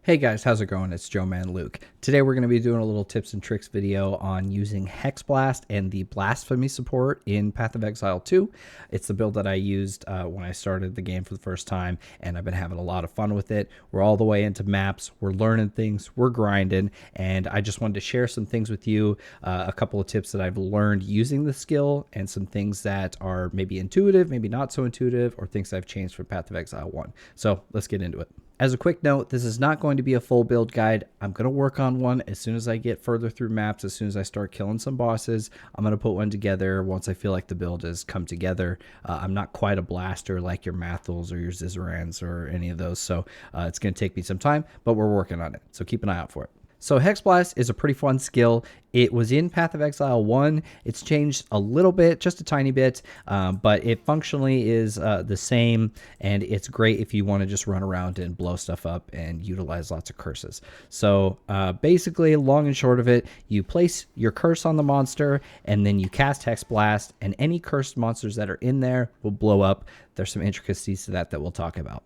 Hey guys, how's it going? It's Joe Man Luke. Today we're going to be doing a little tips and tricks video on using Hexblast and the Blasphemy support in Path of Exile 2. It's the build that I used when I started the game for the first time, and I've been having a lot of fun with it. We're all the way into maps, we're learning things, we're grinding, and I just wanted to share some things with you, a couple of tips that I've learned using the skill, and some things that are maybe intuitive, maybe not so intuitive, or things I've changed for Path of Exile 1. So let's get into it. As a quick note, this is not going to be a full build guide. I'm going to work on one as soon as I get further through maps, as soon as I start killing some bosses. I'm going to put one together once I feel like the build has come together. I'm not quite a blaster like your Mathils or your Zizarans or any of those, so it's going to take me some time, but we're working on it, so keep an eye out for it. So Hexblast is a pretty fun skill. It was in Path of Exile 1. It's changed a little bit, just a tiny bit, but it functionally is the same, and it's great if you want to just run around and blow stuff up and utilize lots of curses. So basically, long and short of it, you place your curse on the monster, and then you cast Hexblast, and any cursed monsters that are in there will blow up. There's some intricacies to that we'll talk about.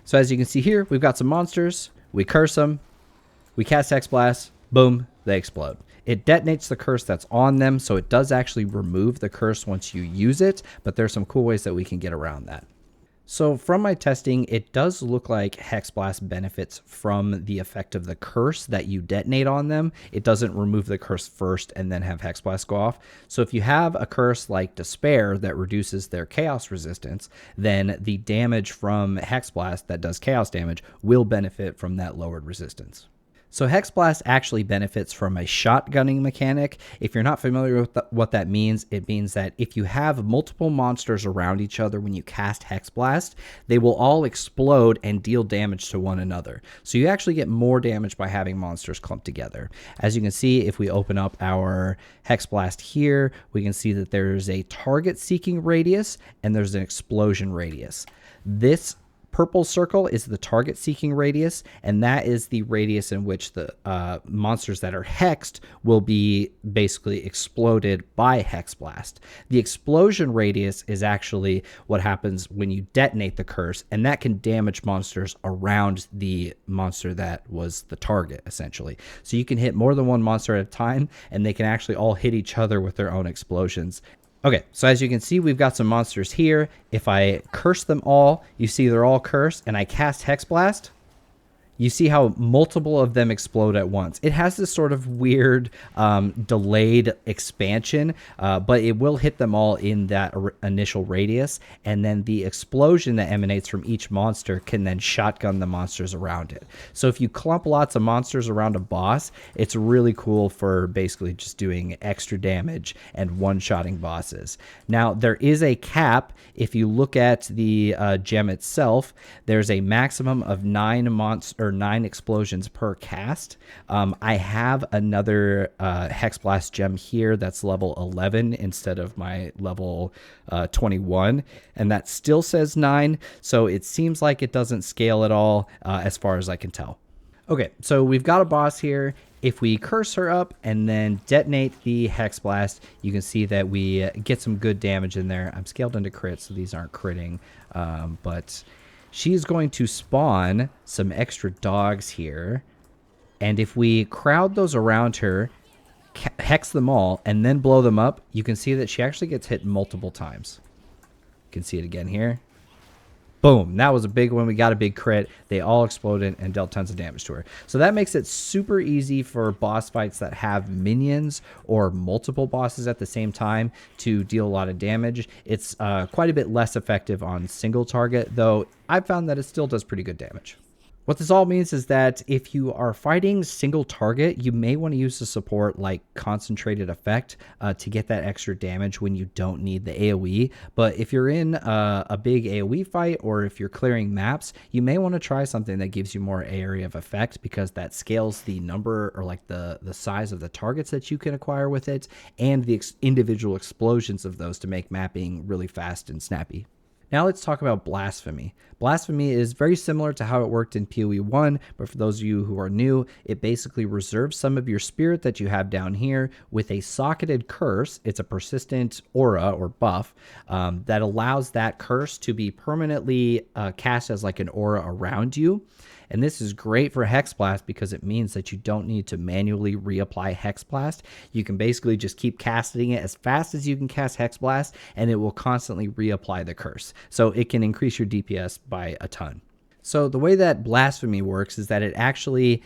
So as you can see here, we've got some monsters. We curse them. We cast Hexblast, boom, they explode. It detonates the curse that's on them, so it does actually remove the curse once you use it, but there's some cool ways that we can get around that. So from my testing, it does look like Hexblast benefits from the effect of the curse that you detonate on them. It doesn't remove the curse first and then have Hexblast go off. So if you have a curse like Despair that reduces their chaos resistance, then the damage from Hexblast that does chaos damage will benefit from that lowered resistance. So Hexblast actually benefits from a shotgunning mechanic. If you're not familiar with what that means, it means that if you have multiple monsters around each other when you cast Hexblast, they will all explode and deal damage to one another. So you actually get more damage by having monsters clumped together. As you can see, if we open up our Hexblast here, we can see that there's a target seeking radius and there's an explosion radius. This purple circle is the target seeking radius, and that is the radius in which the monsters that are hexed will be basically exploded by Hexblast. The explosion radius is actually what happens when you detonate the curse, and that can damage monsters around the monster that was the target, essentially. So you can hit more than one monster at a time, and they can actually all hit each other with their own explosions. Okay, so as you can see, we've got some monsters here. If I curse them all, you see they're all cursed, and I cast Hexblast, you see how multiple of them explode at once. It has this sort of weird delayed expansion, but it will hit them all in that initial radius, and then the explosion that emanates from each monster can then shotgun the monsters around it. So if you clump lots of monsters around a boss, it's really cool for basically just doing extra damage and one-shotting bosses. Now, there is a cap. If you look at the gem itself, there's a maximum of 9 explosions per cast. I have another Hexblast gem here that's level 11 instead of my level 21, and that still says 9, so it seems like it doesn't scale at all as far as I can tell. Okay, so we've got a boss here. If we curse her up and then detonate the Hexblast, you can see that we get some good damage in there. I'm scaled into crit, so these aren't critting, but she's going to spawn some extra dogs here. And if we crowd those around her, hex them all, and then blow them up, you can see that she actually gets hit multiple times. You can see it again here. Boom, that was a big one. We got a big crit. They all exploded and dealt tons of damage to her. So that makes it super easy for boss fights that have minions or multiple bosses at the same time to deal a lot of damage. It's quite a bit less effective on single target, though I've found that it still does pretty good damage. What this all means is that if you are fighting single target, you may want to use a support like Concentrated Effect to get that extra damage when you don't need the AoE. But if you're in a big AoE fight, or if you're clearing maps, you may want to try something that gives you more area of effect, because that scales the number, or like the size of the targets that you can acquire with it, and the individual explosions of those to make mapping really fast and snappy. Now let's talk about Blasphemy. Blasphemy is very similar to how it worked in POE1, but for those of you who are new, it basically reserves some of your spirit that you have down here with a socketed curse. It's a persistent aura or buff that allows that curse to be permanently cast as like an aura around you. And this is great for Hexblast because it means that you don't need to manually reapply Hexblast. You can basically just keep casting it as fast as you can cast Hexblast, and it will constantly reapply the curse. So it can increase your DPS by a ton. So the way that Blasphemy works is that it actually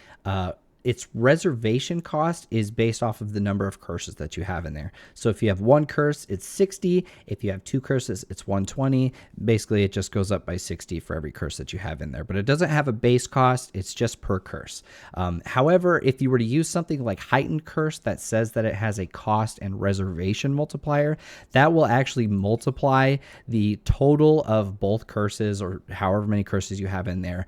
its reservation cost is based off of the number of curses that you have in there. So if you have one curse, it's 60. If you have two curses, it's 120. Basically, it just goes up by 60 for every curse that you have in there. But it doesn't have a base cost. It's just per curse. However, if you were to use something like Heightened Curse that says that it has a cost and reservation multiplier, that will actually multiply the total of both curses, or however many curses you have in there,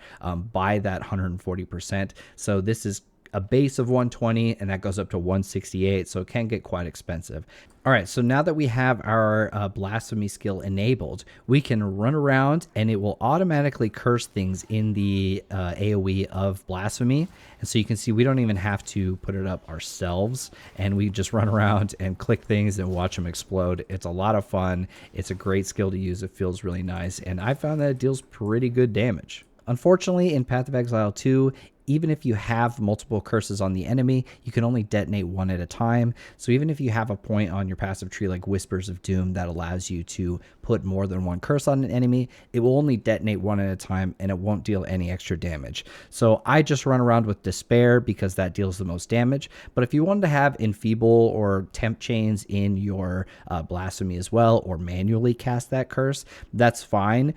by that 140%. So this is a base of 120, and that goes up to 168, so it can get quite expensive. All right, so now that we have our Blasphemy skill enabled, we can run around and it will automatically curse things in the AoE of Blasphemy. And so you can see we don't even have to put it up ourselves, and we just run around and click things and watch them explode. It's a lot of fun. It's a great skill to use. It feels really nice, and I found that it deals pretty good damage. Unfortunately, in Path of Exile 2, even if you have multiple curses on the enemy, you can only detonate one at a time. So even if you have a point on your passive tree like Whispers of Doom that allows you to put more than one curse on an enemy, it will only detonate one at a time, and it won't deal any extra damage. So I just run around with Despair because that deals the most damage. But if you wanted to have Enfeeble or Temp Chains in your Blasphemy as well, or manually cast that curse, that's fine.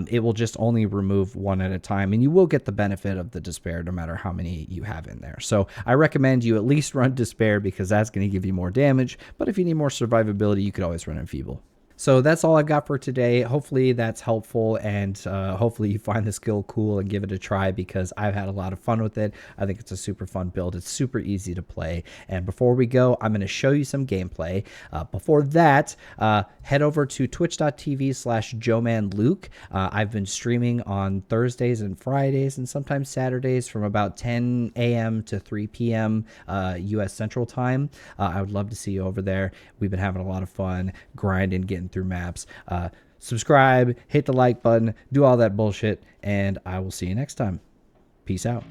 It will just only remove one at a time, and you will get the benefit of the Despair no matter how many you have in there. So I recommend you at least run Despair because that's going to give you more damage. But if you need more survivability, you could always run Enfeeble. So that's all I've got for today. Hopefully that's helpful, and hopefully you find the skill cool and give it a try, because I've had a lot of fun with it. I think it's a super fun build. It's super easy to play. And before we go, I'm going to show you some gameplay. Before that, head over to twitch.tv/JoeManLuke. I've been streaming on Thursdays and Fridays and sometimes Saturdays from about 10 a.m. to 3 p.m. U.S. Central Time. I would love to see you over there. We've been having a lot of fun grinding, getting through maps. Subscribe, hit the like button, do all that bullshit, and I will see you next time. Peace out.